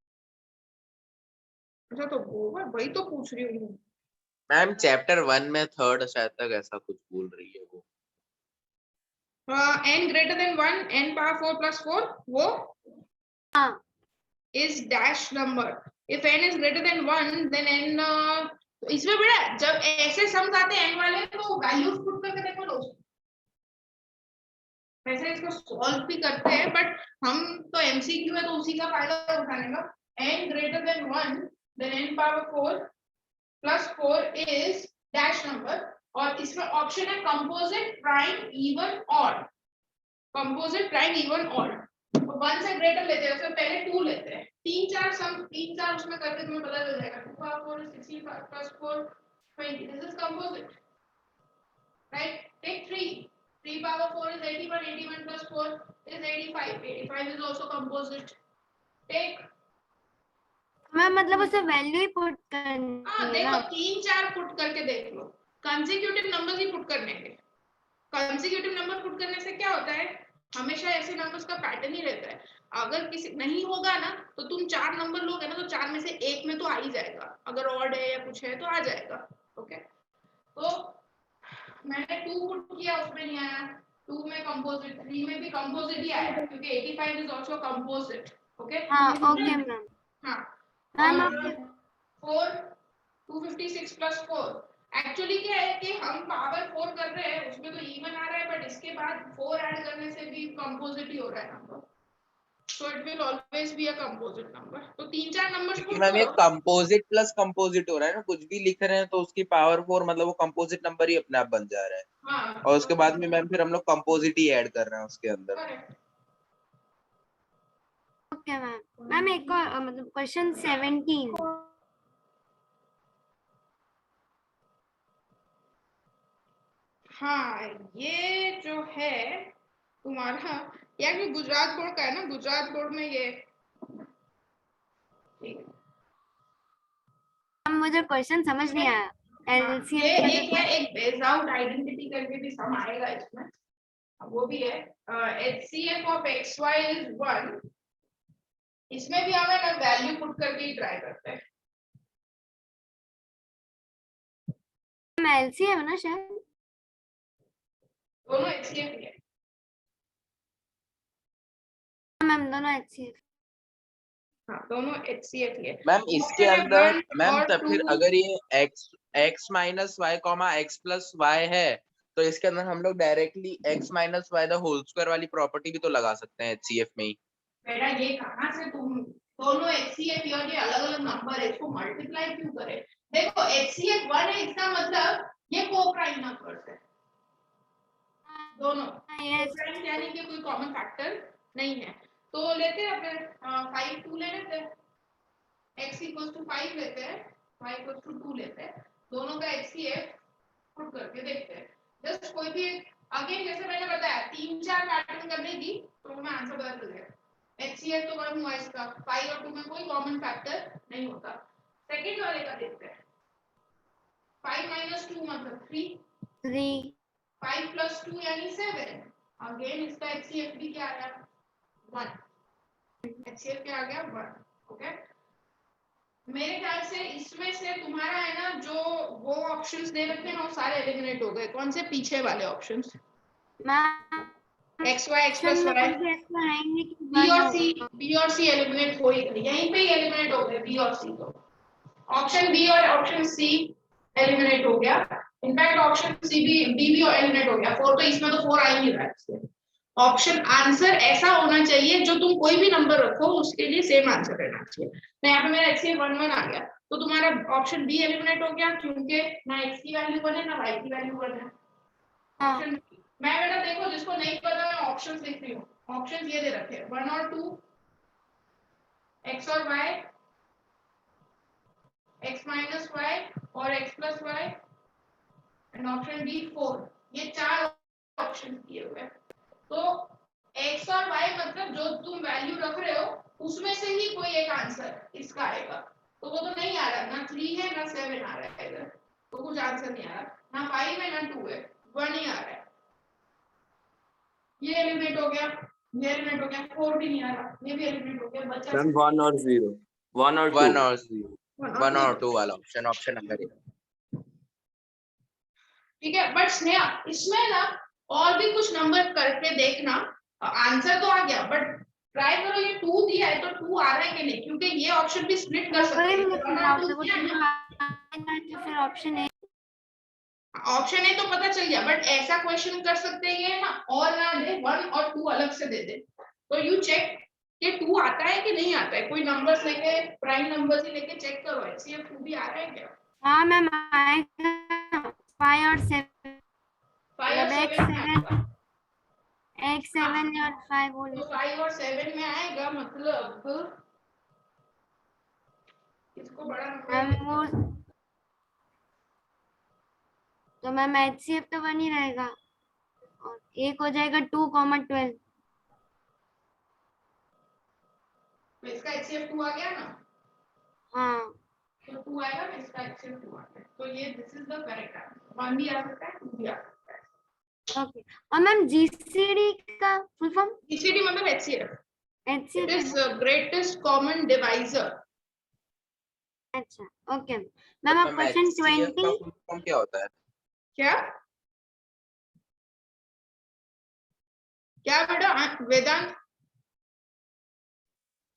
अच्छा तो वो वही तो पूछ रही हूँ। मैम चैप्टर 1 में थर्ड शायद तक ऐसा कुछ बोल रही है वो। n greater than 1, n power 4 plus 4, वो हाँ is dash number, if n is greater than 1 then n इसमें बेटा जब ऐसे सम्स आते हैं n वाले तो वैल्यूज पुट करके देखो दोस्तों, वैसे इसको सॉल्व भी करते हैं बट हम तो एमसीक्यू है तो उसी का फायदा उठाने का। n greater than 1 then n power 4 plus 4 is dash number, और इसमें ऑप्शन है composite prime even odd, composite prime even odd. तो 1 से ग्रेटर लेते हैं, उसमें पहले 2 लेते हैं, 3-4 सम 3-4 उसमें करके तुम्हें पता चल जाएगा 2 power 4 is 65 plus 4 20, this is composite, right? Take 3 power 4 is 81, 81 plus 4 is 85, 85 is also composite. Take ma'am मतलब उसे वैल्यू ही पुट करनी हाँ है देखो ना? 3-4 पुट करके देख लो, कंसेक्यूटिव नंबर्स ही पुट करने के। कंसेक्यूटिव नंबर पुट करने से क्या होता है, हमेशा ऐसे नंबर्स का पैटर्न ही रहता है। अगर किसी नहीं होगा ना तो तुम 4 नंबर लोगे ना तो 4 में से एक में तो आ ही जाएगा, अगर ऑड है या कुछ है तो आ जाएगा। ओके तो मैंने 2 पुट किया उसमें नहीं आया, 2 में कंपोजिट, 3 में भी कंपोजिट ही आया क्योंकि 85 इज आल्सो कंपोजिट। ओके हाँ ओके मैम। हाँ मैम और आप 4 256 प्लस 4 एक्चुअली क्या है कि हम पावर 4 कर रहे हैं उसमें तो इवन आ रहा है बट इसके बाद 4 ऐड करने से भी कंपोजिट ही हो रहा है number, so it will always be a composite number. तो 3-4 नंबर्स पुट मैम ये करो। कंपोजिट प्लस कंपोजिट हो रहा है ना, कुछ भी लिख रहे हैं तो उसकी पावर 4 मतलब वो कंपोजिट नंबर ही अपने आप बन जा रहा है, हाँ और उसके बाद में मैम फिर हम लोग कंपोजिट ही ऐड कर रहे हैं उसके अंदर। करेक्ट। Okay ma'am. मैम एक और मतलब क्वेश्चन 17 हाँ ये जो है तुम्हारा यार ये गुजरात बोर्ड का है ना, गुजरात बोर्ड में ये ठीक है। मैम मुझे क्वेश्चन समझ नहीं आया। हाँ, एलसीएम ये कैसे एक है, एक बेस्ड आउट आइडेंटिटी करके भी सम आएगा इसमें, वो भी है HCF ऑफ XY इज 1, इसमें भी हमें ना वैल्यू पुट करके ही ट्राई करते हैं। मैम एलसीएम है ना शायद? दोनों HCF ही है। मैम दोनों एलसीएम। हाँ दोनों HCF ही है। मैम इसके Option है अंदर 1 मैम और तब फिर 2। अगर ये x minus Y comma x plus Y है तो इसके अंदर हम लोग directly x minus Y the whole square वाली प्रॉपर्टी भी तो लगा सकते हैं HCF में ही। बेटा ये कहाँ से तुम दोनों HCF और ये अलग अलग नंबर है, इसको मल्टीप्लाई क्यों करे? देखो HCF 1 है इसका मतलब ये को-प्राइम नंबर्स है दोनों, को-प्राइम यानी कि कोई कॉमन फैक्टर नहीं है। तो लेते हैं अपने 5 2 ले लेते हैं, x इक्वल्स टू 5 लेते हैं, y इक्वल्स टू 2 लेते हैं, दोनों का HCF पुट करके देखते हैं। जस्ट कोई भी अगेन जैसे मैंने बताया 3-4 पैटर्न करने की तो हमें आंसर पता चल जाएगा। HCF तो 1 हुआ इसका, 5 और 2 में कोई कॉमन फैक्टर नहीं होता। सेकंड वाले का देखते हैं, 5 - 2 मतलब 3, 5 + 2 यानी 7, अगेन इसका HCF भी क्या आ गया 1, HCF क्या आ गया 1। ओके मेरे ख्याल से इसमें से तुम्हारा है ना जो वो ऑप्शंस दे रखे हैं ना वो सारे एलिमिनेट हो गए। कौन से पीछे वाले options? Ma'am XY X + Y आएंगे कि B और C एलिमिनेट हो ही गए, यहीं पे ही एलिमिनेट हो गए B और C तो ऑप्शन बी और ऑप्शन सी एलिमिनेट हो गया। इनफैक्ट ऑप्शन सी भी डी भी एलिमिनेट हो गया। 4 तो इसमें तो 4 आ ही नहीं रहा है। ऑप्शन आंसर ऐसा होना चाहिए जो तुम कोई भी नंबर रखो उसके लिए सेम आंसर रहना चाहिए। तो यहाँ पे मेरा HCF 1 1 आ गया तो तुम्हारा ऑप्शन बी एलिमिनेट हो गया क्योंकि ना x की वैल्यू 1 है ना y की वैल्यू 1 है। ऑप्शन मैं बेटा देखो जिसको नहीं पता मैं ऑप्शंस लिख रही हूँ, ऑप्शंस ये दे रखे हैं 1 और 2, x और y, x minus y और x plus y and option D 4, ये 4 ऑप्शन दिए हुए हैं। तो x और y मतलब जो तुम वैल्यू रख रहे हो उसमें से ही कोई एक आंसर इसका आएगा। तो वो तो नहीं आ रहा, ना 3 है ना 7 आ रहा है इधर, तो कुछ आंसर नहीं आ रहा, ना 5 है ना 2 है, 1 ही आ रहा है। ये एलिमिनेट हो गया, ये एलिमिनेट हो गया, 4 भी नहीं आ रहा, ये भी एलिमिनेट हो गया, बचा 1 और 0, 1 और 2, 1 और 2 वाला ऑप्शन नंबर 1। ठीक है। बट स्नेहा इसमें ना और भी कुछ नंबर करके देखना, आंसर तो आ गया बट ट्राई करो, ये 2 दिया है तो 2 आ रहा है कि नहीं, क्योंकि ये ऑप्शन भी स्प्लिट कर सकते वही हैं। मुझे डाउट है, वो तो फिर ऑप्शन है। ऑप्शन है तो पता चल गया, बट ऐसा क्वेश्चन कर सकते हैं ये ना, और ना दे 1 और 2 अलग से दे दे, तो यू चेक कि 2 आता है कि नहीं आता है, कोई नंबर्स लेके प्राइम नंबर्स ही लेके चेक करो HCF 2 भी आ रहा है क्या। हाँ मैम आएगा 5 और 7, 5 और 7 में आएगा, एक 7 और 5 बोल। तो 5 और 7 में आएगा, मतलब इसको बड़ा मैम वो तो मैम HCF तो 1 ही रहेगा, और एक हो जाएगा 2,12। तो इसका HCF 2 आ गया ना, हाँ तो 2 आएगा तो इसका HCF 2 आ गया, तो ये this is the correct answer. 1 भी आ सकता है, 2 भी आ सकता है। ओके। और मैम GCD का फुल फॉर्म? GCD मतलब HCF, HCF it is greatest common divisor. अच्छा ओके मैम। अब क्वेश्चन HCF 20 का फुल फॉर्म क्या होता है? क्या क्या बेटा वेदांत?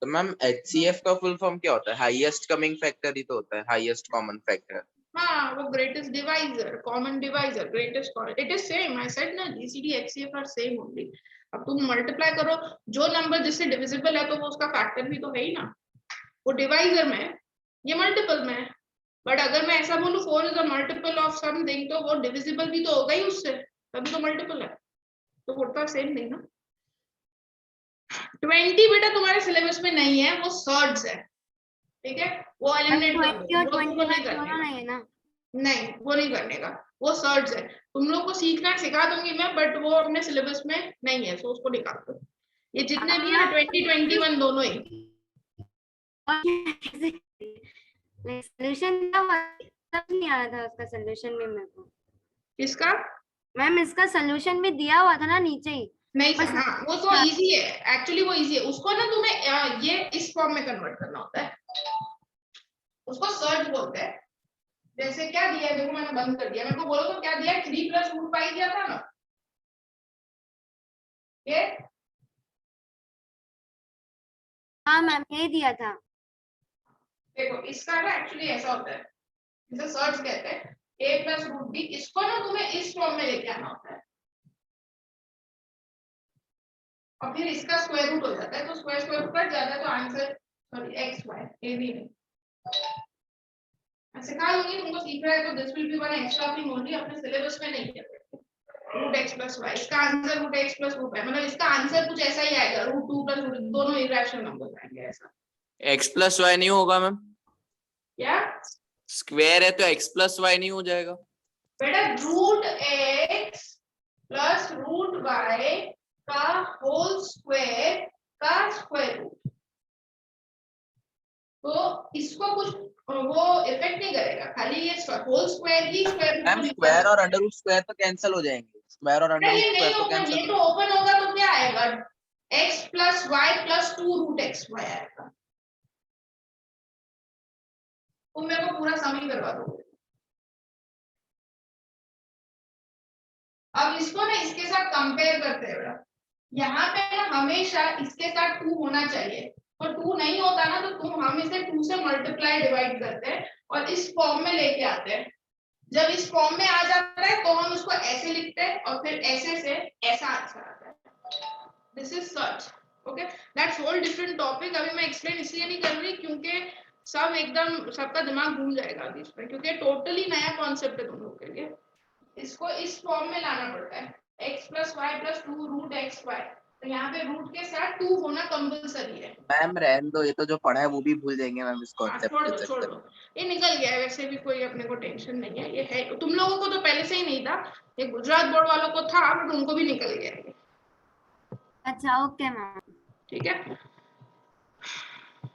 तो मैम HCF का फुल फॉर्म क्या होता है? हाईएस्ट कमिंग फैक्टर ही तो होता है, हाईएस्ट कॉमन फैक्टर। हाँ, वो greatest divisor, common divisor, greatest common, it is same. I said ना GCD HCF are same only. अब तुम मल्टीप्लाई करो, जो नंबर जिससे डिविजिबल है तो वो उसका फैक्टर भी तो है ही ना, वो डिवाइजर में है, ये मल्टीपल में है। बट अगर मैं ऐसा बोलूं 4 is a multiple of something, तो वो डिविजिबल भी तो होगा ही उससे, तभी तो मल्टीपल है, तो वो तो सेम नहीं ना। 20 बेटा तुम्हारे सिलेबस में नहीं है, वो सर्ड्स है, ठीक है, वो एलिमिनेट कर दो, 20 और वो तुमको नहीं 21 दोनों करने नहीं है ना? नहीं, वो नहीं करने का, वो सर्ड्स है। तुम लोग को सीखना सिखा दूंगी मैं, बट वो अपने सिलेबस में नहीं है, सो उसको निकाल दो। ये जितने भी है 20 21 दोनों ही। सॉल्यूशन नहीं आ रहा था उसका, सॉल्यूशन भी मेरे को। किसका? मैम इसका सॉल्यूशन भी दिया हुआ था ना नीचे ही। नहीं, बस हाँ वो तो इजी है, एक्चुअली वो इजी है, उसको ना तुम्हें ये इस फॉर्म में कन्वर्ट करना होता है, उसको सर्च बोलते हैं। जैसे क्या दिया है, देखो मैंने बंद कर दिया, मेरे को बोलो तो क्या दिया है, 3 + √π दिया था ना, ये हाँ मैम ये दिया था। देखो इसका ना एक्चुअली ऐसा होता है, इसे सर्च कहते हैं, a + √b, इसको ना तुम्हें इस फॉर्म में लेके आना होता है, और फिर इसका स्क्वायर रूट हो जाता है, तो स्क्वायर रूट कट जाता है, तो answer sorry x y a भी नहीं। मैं सिखा दूंगी, तुमको सीख रहा है तो this will be one extra thing only, अपने सिलेबस में नहीं है। √x + y, इसका आंसर √x + √y, मतलब इसका आंसर कुछ ऐसा ही आएगा, √2 + √, दोनों इरेशनल नंबर्स आएंगे ऐसा। x + y नहीं होगा मैम? क्या स्क्वायर है तो x + y नहीं हो जाएगा? बेटा √x + √y का होल स्क्वायर का स्क्वायर रूट, तो इसको कुछ वो इफेक्ट नहीं करेगा, खाली ये होल स्क्वायर ही स्क्वायर रूट मैम में स्क्वायर और अंडर रूट स्क्वायर तो कैंसिल हो जाएंगे, स्क्वायर और अंडर रूट नहीं स्क्वायर नहीं तो होगा, कैंसिल ये तो ओपन होगा तो क्या आएगा, x + y + 2√xy आएगा। तुम मेरे को पूरा सम ही करवा दो। अब इसको ना इसके साथ कंपेयर करते हैं बेटा, यहाँ पे ना हमेशा इसके साथ 2 होना चाहिए, तो 2 नहीं होता ना, तो हम इसे 2 से मल्टीप्लाई डिवाइड करते हैं और इस फॉर्म में लेके आते हैं। जब इस फॉर्म में आ जाता है तो हम उसको ऐसे लिखते हैं और फिर ऐसे से ऐसा आंसर आता है। This is search, okay, that's whole different topic. अभी मैं एक्सप्लेन इसलिए नहीं कर रही क्योंकि सब एकदम सबका दिमाग घूम जाएगा अभी इसमें, क्योंकि टोटली नया कॉन्सेप्ट है तुम लोग के लिए। इसको इस फॉर्म में लाना पड़ता है, x + y + 2√xy, तो यहाँ पे रूट के साथ 2 होना कंपलसरी है। मैम रहने दो, ये तो जो पढ़ा है वो भी भूल जाएंगे मैम इस हाँ, कॉन्सेप्ट छोड़ के दो छोड़ चक्कर दो, में। ये निकल गया है, वैसे भी कोई अपने को टेंशन नहीं है, ये है तुम लोगों को तो पहले से ही नहीं था, ये गुजरात बोर्ड वालों को था, बट उनको भी निकल गया है, अच्छा ओके मैम। ठीक है।